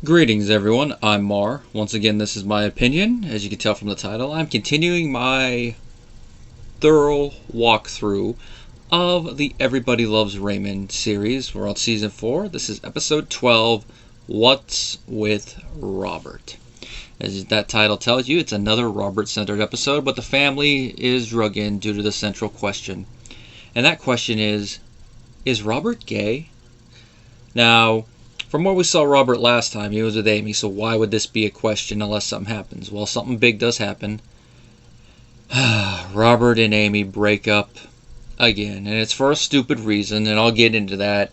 Greetings everyone, I'm Mar. Once again, this is my opinion. As you can tell from the title, I'm continuing my thorough walkthrough of the Everybody Loves Raymond series. We're on season 4. This is episode 12, What's with Robert? As that title tells you, it's another Robert-centered episode, but the family is drug in due to the central question. And that question is Robert gay? Now, from what we saw Robert last time, he was with Amy, so why would this be a question unless something happens? Well, something big does happen. Robert and Amy break up again, and it's for a stupid reason, and I'll get into that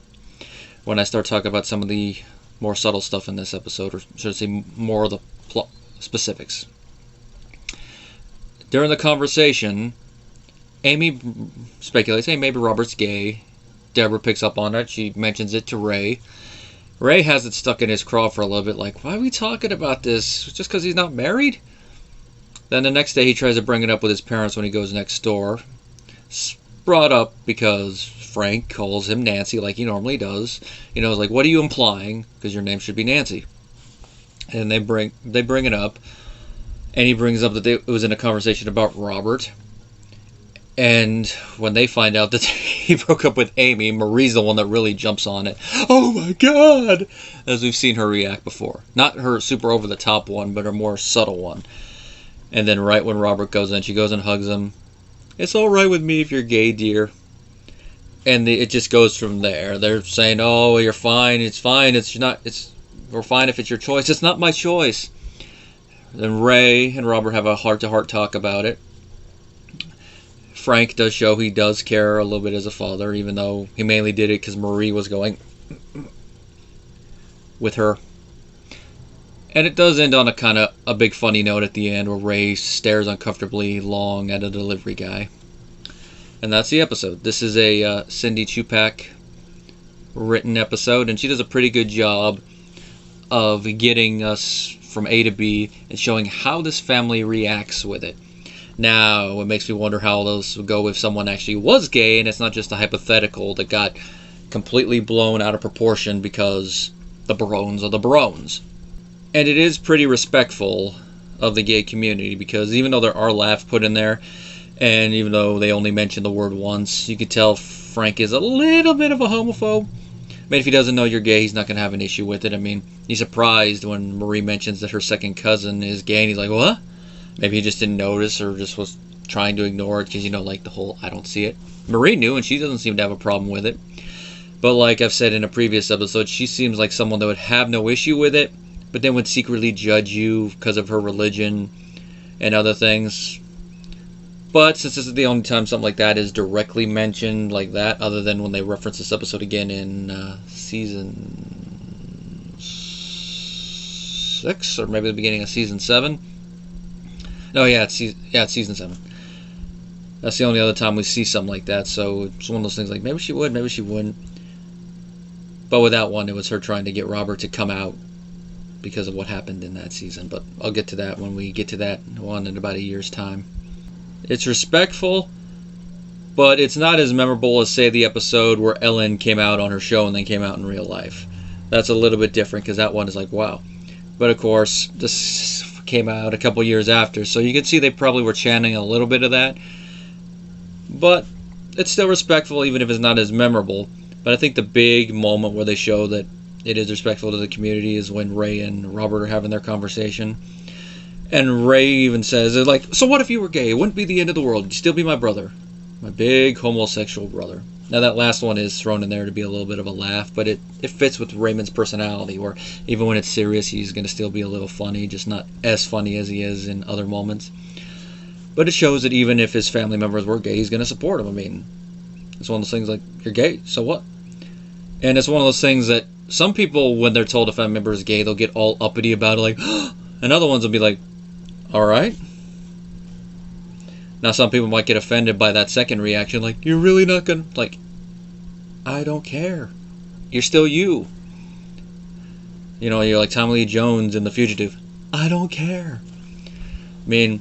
when I start talking about some of the more subtle stuff in this episode, or should I say more of the plot specifics. During the conversation, Amy speculates, hey, maybe Robert's gay. Deborah picks up on it. She mentions it to Ray. Ray has it stuck in his craw for a little bit, like, why are we talking about this? Just because he's not married? Then the next day he tries to bring it up with his parents when he goes next door. It's brought up because Frank calls him Nancy like he normally does. You know, it's like, what are you implying? Because your name should be Nancy. And they bring it up, and he brings up that it was in a conversation about Robert. And when they find out that he broke up with Amy, Marie's the one that really jumps on it. Oh my God! As we've seen her react before. Not her super over-the-top one, but her more subtle one. And then right when Robert goes in, she goes and hugs him. It's all right with me if you're gay, dear. And it just goes from there. They're saying, oh, you're fine, it's fine, we're fine if it's your choice. It's not my choice. Then Ray and Robert have a heart-to-heart talk about it. Frank does show he does care a little bit as a father, even though he mainly did it because Marie was going with her. And it does end on a kind of a big funny note at the end where Ray stares uncomfortably long at a delivery guy. And that's the episode. This is a Cindy Chupak written episode, and she does a pretty good job of getting us from A to B and showing how this family reacts with it. Now, it makes me wonder how those would go if someone actually was gay, and it's not just a hypothetical that got completely blown out of proportion because the Barones are the Barones. And it is pretty respectful of the gay community, because even though there are laughs put in there, and even though they only mention the word once, you can tell Frank is a little bit of a homophobe. I mean, if he doesn't know you're gay, he's not going to have an issue with it. I mean, he's surprised when Marie mentions that her second cousin is gay, and he's like, what? Maybe he just didn't notice or just was trying to ignore it because, you know, like the whole I don't see it. Marie knew, and she doesn't seem to have a problem with it. But like I've said in a previous episode, she seems like someone that would have no issue with it, but then would secretly judge you because of her religion and other things. But since this is the only time something like that is directly mentioned like that, other than when they reference this episode again in season 6, or maybe the beginning of season 7. No, yeah, it's season 7. That's the only other time we see something like that, so it's one of those things like, maybe she would, maybe she wouldn't. But with that one, it was her trying to get Robert to come out because of what happened in that season. But I'll get to that when we get to that one in about a year's time. It's respectful, but it's not as memorable as, say, the episode where Ellen came out on her show and then came out in real life. That's a little bit different, because that one is like, wow. But of course, this came out a couple years after, so you can see they probably were channeling a little bit of that, but it's still respectful even if it's not as memorable. But I think the big moment where they show that it is respectful to the community is when Ray and Robert are having their conversation, and Ray even says, like, so what if you were gay? It wouldn't be the end of the world. You'd still be my brother, my big homosexual brother. Now that last one is thrown in there to be a little bit of a laugh, but it fits with Raymond's personality, where even when it's serious, he's going to still be a little funny, just not as funny as he is in other moments. But it shows that even if his family members were gay, he's going to support them. I mean, it's one of those things like, you're gay, so what? And it's one of those things that some people, when they're told a family member is gay, they'll get all uppity about it, like, and other ones will be like, all right. Now, some people might get offended by that second reaction, like, you're really not gonna, like, I don't care. You're still you. You know, you're like Tommy Lee Jones in The Fugitive. I don't care. I mean,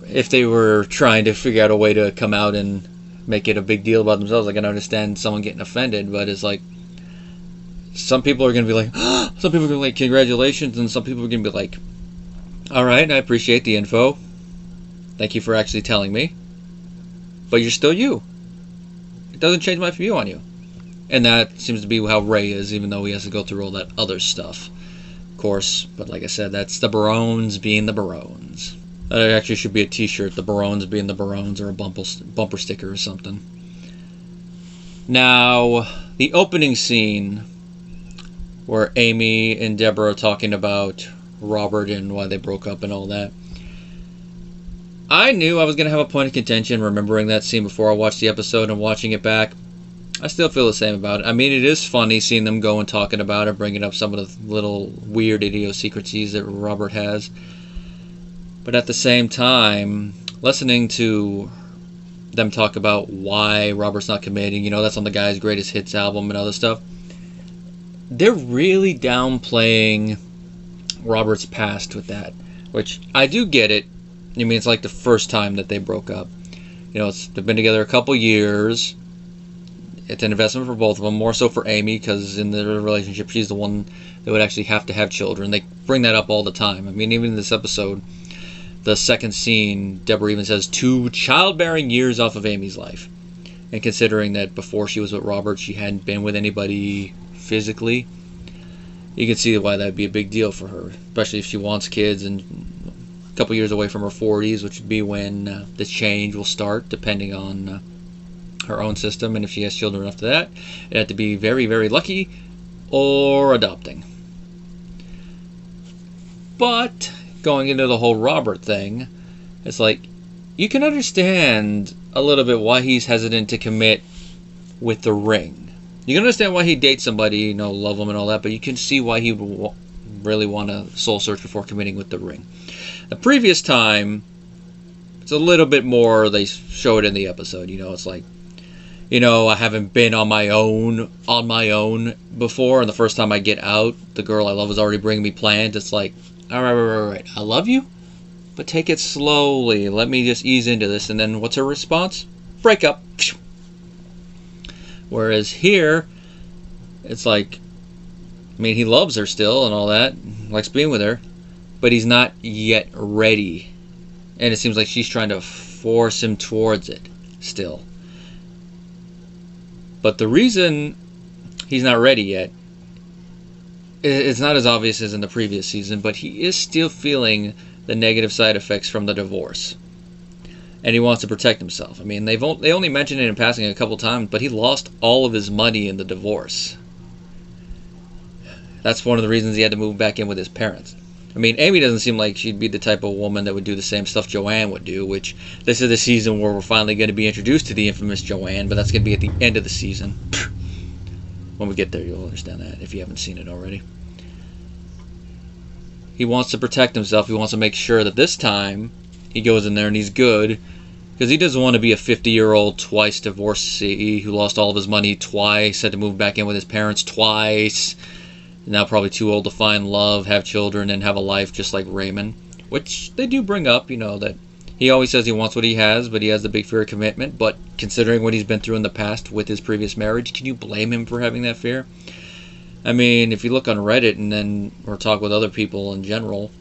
if they were trying to figure out a way to come out and make it a big deal about themselves, I can understand someone getting offended, but it's like, some people are going to be like, some people are going to be like, congratulations, and some people are going to be like, all right, I appreciate the info. Thank you for actually telling me. But you're still you. It doesn't change my view on you. And that seems to be how Ray is, even though he has to go through all that other stuff. Of course, but like I said, that's the Barones being the Barones. That actually should be a t-shirt, the Barones being the Barones, or a bumper sticker or something. Now, the opening scene where Amy and Deborah are talking about Robert and why they broke up and all that. I knew I was going to have a point of contention remembering that scene before I watched the episode and watching it back. I still feel the same about it. I mean, it is funny seeing them go and talking about it, bringing up some of the little weird idiosyncrasies that Robert has. But at the same time, listening to them talk about why Robert's not committing, that's on the Guy's Greatest Hits album and other stuff, they're really downplaying Robert's past with that, which I do get it. I mean, it's like the first time that they broke up. They've been together a couple years. It's an investment for both of them, more so for Amy, because in their relationship, she's the one that would actually have to have children. They bring that up all the time. I mean, even in this episode, the second scene, Deborah even says 2 childbearing years off of Amy's life. And considering that before she was with Robert, she hadn't been with anybody physically, you can see why that would be a big deal for her, especially if she wants kids and a couple years away from her 40s, which would be when the change will start, depending on her own system, and if she has children after that, it had to be very, very lucky or adopting. But going into the whole Robert thing, it's like you can understand a little bit why he's hesitant to commit with the ring. You can understand why he dates somebody, love them and all that, but you can see why he would really want to soul search before committing with the ring. The previous time, it's a little bit more, they show it in the episode, it's like, I haven't been on my own before, and the first time I get out, the girl I love is already bringing me plans. It's like, all right, I love you, but take it slowly. Let me just ease into this. And then what's her response? Break up. Whereas here, it's like, he loves her still and all that, likes being with her, but he's not yet ready. And it seems like she's trying to force him towards it still. But the reason he's not ready yet, it's not as obvious as in the previous season, but he is still feeling the negative side effects from the divorce. And he wants to protect himself. They only mentioned it in passing a couple times, but he lost all of his money in the divorce. That's one of the reasons he had to move back in with his parents. Amy doesn't seem like she'd be the type of woman that would do the same stuff Joanne would do, which this is the season where we're finally going to be introduced to the infamous Joanne, but that's going to be at the end of the season. When we get there, you'll understand that if you haven't seen it already. He wants to protect himself. He wants to make sure that this time he goes in there and he's good, because he doesn't want to be a 50-year-old twice divorcee who lost all of his money twice, had to move back in with his parents twice, now probably too old to find love, have children, and have a life just like Raymond. Which they do bring up, that he always says he wants what he has, but he has the big fear of commitment. But considering what he's been through in the past with his previous marriage, can you blame him for having that fear? If you look on Reddit or talk with other people in general,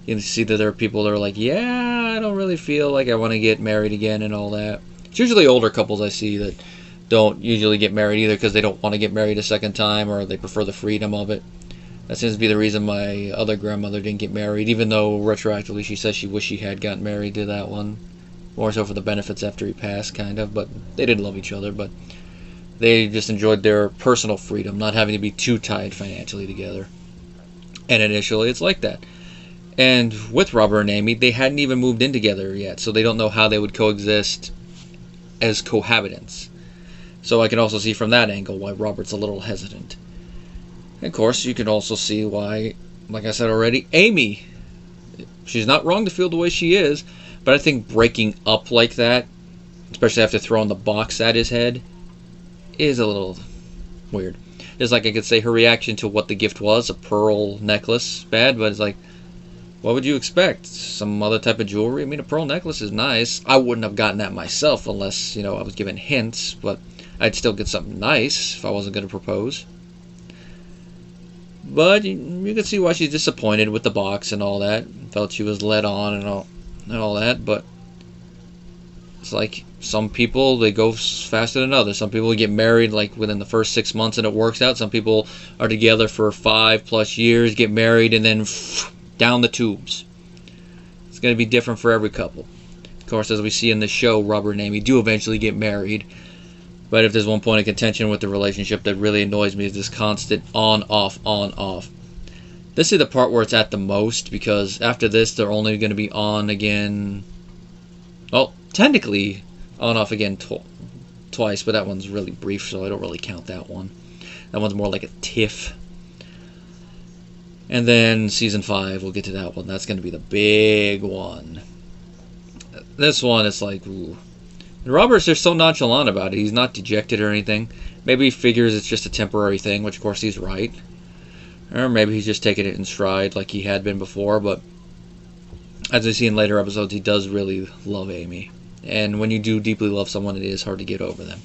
you can see that there are people that are like, yeah, I don't really feel like I want to get married again and all that. It's usually older couples I see that don't usually get married either because they don't want to get married a second time, or they prefer the freedom of it. That seems to be the reason my other grandmother didn't get married, even though retroactively she says she wished she had gotten married to that one. More so for the benefits after he passed, kind of, but they didn't love each other, but they just enjoyed their personal freedom, not having to be too tied financially together. And initially it's like that. And with Robert and Amy, they hadn't even moved in together yet, so they don't know how they would coexist as cohabitants. So I can also see from that angle why Robert's a little hesitant. And of course, you can also see why, like I said already, Amy, she's not wrong to feel the way she is, but I think breaking up like that, especially after throwing the box at his head, is a little weird. Just like I could say her reaction to what the gift was, a pearl necklace, bad, but it's like, what would you expect? Some other type of jewelry? A pearl necklace is nice. I wouldn't have gotten that myself unless, I was given hints, but I'd still get something nice if I wasn't going to propose. But you can see why she's disappointed with the box and all that. Felt she was led on and all that. But it's like some people, they go faster than others. Some people get married like within the first 6 months and it works out. Some people are together for 5+ years, get married, and then down the tubes. It's going to be different for every couple. Of course, as we see in the show, Robert and Amy do eventually get married. But if there's one point of contention with the relationship that really annoys me is this constant on, off, on, off. This is the part where it's at the most, because after this, they're only going to be on again. Well, technically, on, off again twice, but that one's really brief, so I don't really count that one. That one's more like a tiff. And then season 5, we'll get to that one. That's going to be the big one. This one, it's like, ooh. And Robert's just so nonchalant about it. He's not dejected or anything. Maybe he figures it's just a temporary thing, which of course he's right. Or maybe he's just taking it in stride like he had been before. But as we see in later episodes, he does really love Amy. And when you do deeply love someone, it is hard to get over them.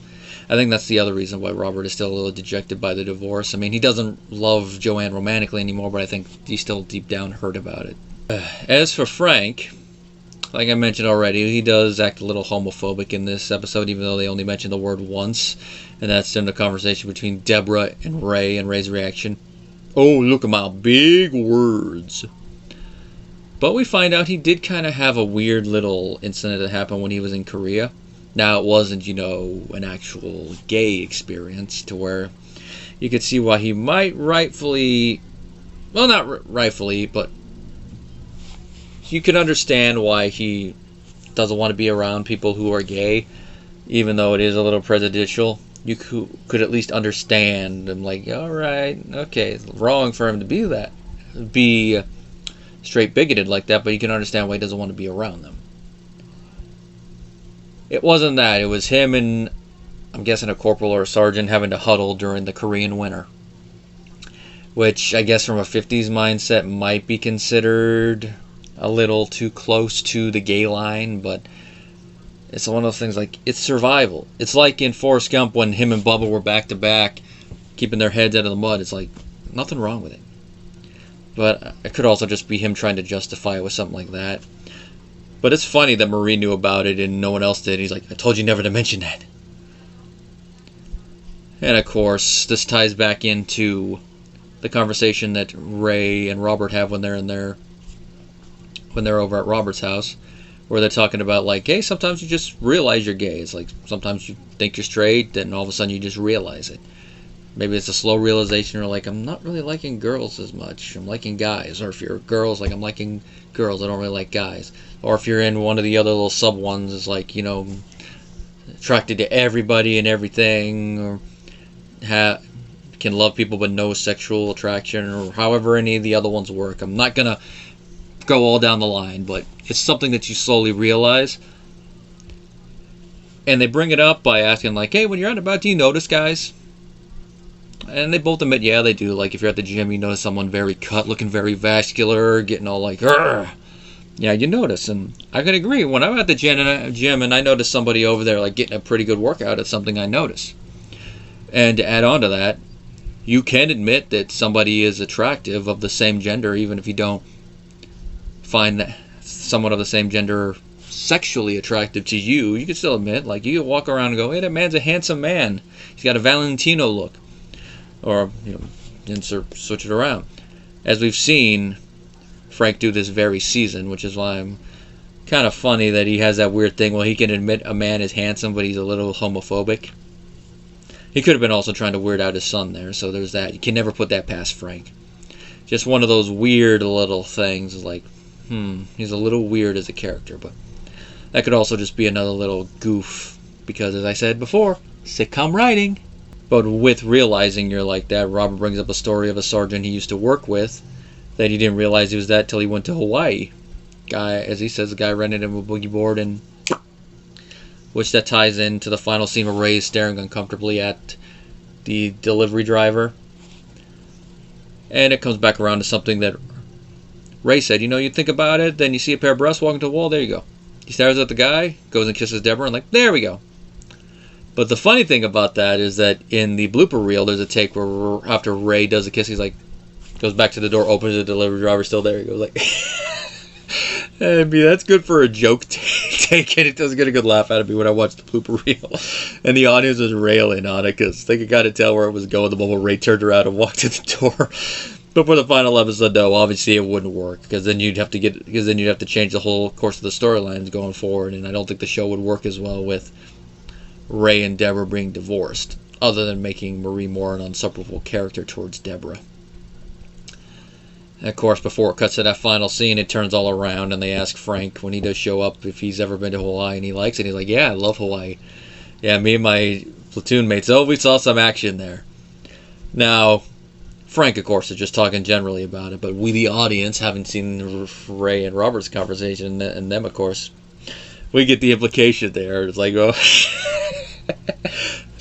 I think that's the other reason why Robert is still a little dejected by the divorce. I mean, he doesn't love Joanne romantically anymore, but I think he's still deep down hurt about it. As for Frank, like I mentioned already, he does act a little homophobic in this episode, even though they only mention the word once. And that's in the conversation between Deborah and Ray, and Ray's reaction, "Oh, look at my big words." But we find out he did kind of have a weird little incident that happened when he was in Korea. Now, it wasn't, an actual gay experience to where you could see why he might rightfully, well, not rightfully, but you could understand why he doesn't want to be around people who are gay, even though it is a little prejudicial. You could at least understand and like, all right, okay, it's wrong for him to be straight bigoted like that, but you can understand why he doesn't want to be around them. It wasn't that. It was him and, I'm guessing, a corporal or a sergeant having to huddle during the Korean winter, which I guess from a 50s mindset might be considered a little too close to the gay line, but it's one of those things like, it's survival. It's like in Forrest Gump when him and Bubba were back to back, keeping their heads out of the mud. It's like, nothing wrong with it. But it could also just be him trying to justify it with something like that. But it's funny that Marie knew about it and no one else did. He's like, I told you never to mention that. And of course, this ties back into the conversation that Ray and Robert have when they're over at Robert's house, where they're talking about like, hey, sometimes you just realize you're gay. It's like sometimes you think you're straight, then all of a sudden you just realize it. Maybe it's a slow realization, or like, I'm not really liking girls as much. I'm liking guys. Or if you're girls, like, I'm liking girls. I don't really like guys. Or if you're in one of the other little sub ones, it's like, attracted to everybody and everything, or can love people but no sexual attraction, or however any of the other ones work. I'm not gonna go all down the line, but it's something that you slowly realize. And they bring it up by asking like, hey, when you're out and about, do you notice guys? And they both admit, yeah, they do. Like, if you're at the gym, you notice someone very cut, looking very vascular, getting all like, "Argh!" Yeah, you notice. And I can agree. When I'm at the gym and I notice somebody over there like getting a pretty good workout, it's something I notice. And to add on to that, you can admit that somebody is attractive of the same gender, even if you don't find that someone of the same gender sexually attractive to you. You can still admit, like, you can walk around and go, hey, that man's a handsome man. He's got a Valentino look. Or, switch it around. As we've seen Frank do this very season, which is why I'm kind of funny that he has that weird thing. Well, he can admit a man is handsome, but he's a little homophobic. He could have been also trying to weird out his son there, so there's that. You can never put that past Frank. Just one of those weird little things, like, he's a little weird as a character, but that could also just be another little goof, because as I said before, sitcom writing. But with realizing you're like that, Robert brings up a story of a sergeant he used to work with that he didn't realize he was that till he went to Hawaii. Guy, as he says, the guy rented him a boogie board, and which that ties into the final scene where Ray is staring uncomfortably at the delivery driver. And it comes back around to something that Ray said. You think about it, then you see a pair of breasts walking to the wall, there you go. He stares at the guy, goes and kisses Deborah, and like, there we go. But the funny thing about that is that in the blooper reel, there's a take where after Ray does a kiss, he's like, Goes back to the door, opens the delivery driver still there. He goes like, I mean, that's good for a joke take, and it does get a good laugh out of me when I watch the blooper reel. And the audience was railing on it because they could kind of tell where it was going the moment Ray turned around and walked to the door. But for the final episode, though, obviously it wouldn't work because then you'd have to change the whole course of the storylines going forward, and I don't think the show would work as well with Ray and Deborah being divorced, other than making Marie more an insufferable character towards Deborah. And of course, before it cuts to that final scene, it turns all around, and they ask Frank when he does show up if he's ever been to Hawaii, and he likes it. He's like, yeah, I love Hawaii. Yeah, me and my platoon mates, we saw some action there. Now, Frank, of course, is just talking generally about it, but we, the audience, haven't seen Ray and Robert's conversation, and them, of course, we get the implication there. It's like, oh.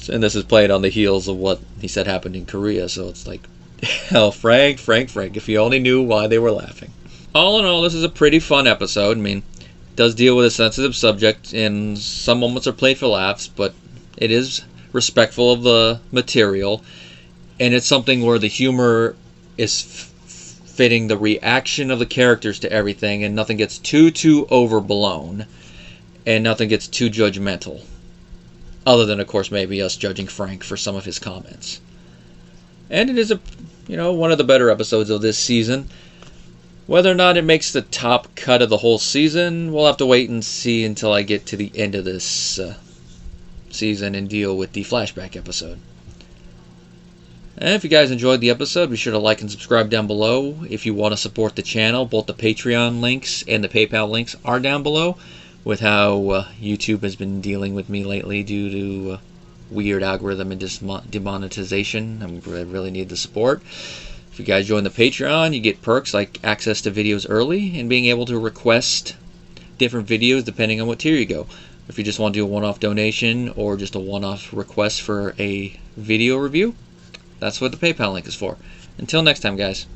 And this is playing on the heels of what he said happened in Korea, so it's like, hell, Frank, if you only knew why they were laughing. All in all, this is a pretty fun episode. I mean, it does deal with a sensitive subject, and some moments are played for laughs, but it is respectful of the material, and it's something where the humor is fitting the reaction of the characters to everything, and nothing gets too overblown, and nothing gets too judgmental. Other than, of course, maybe us judging Frank for some of his comments. And it is one of the better episodes of this season. Whether or not it makes the top cut of the whole season, we'll have to wait and see until I get to the end of this season and deal with the flashback episode. And if you guys enjoyed the episode, be sure to like and subscribe down below. If you want to support the channel, both the Patreon links and the PayPal links are down below, with how YouTube has been dealing with me lately due to weird algorithm and demonetization. I really need the support. If you guys join the Patreon, you get perks like access to videos early and being able to request different videos depending on what tier you go. If you just want to do a one-off donation or just a one-off request for a video review, that's what the PayPal link is for. Until next time, guys.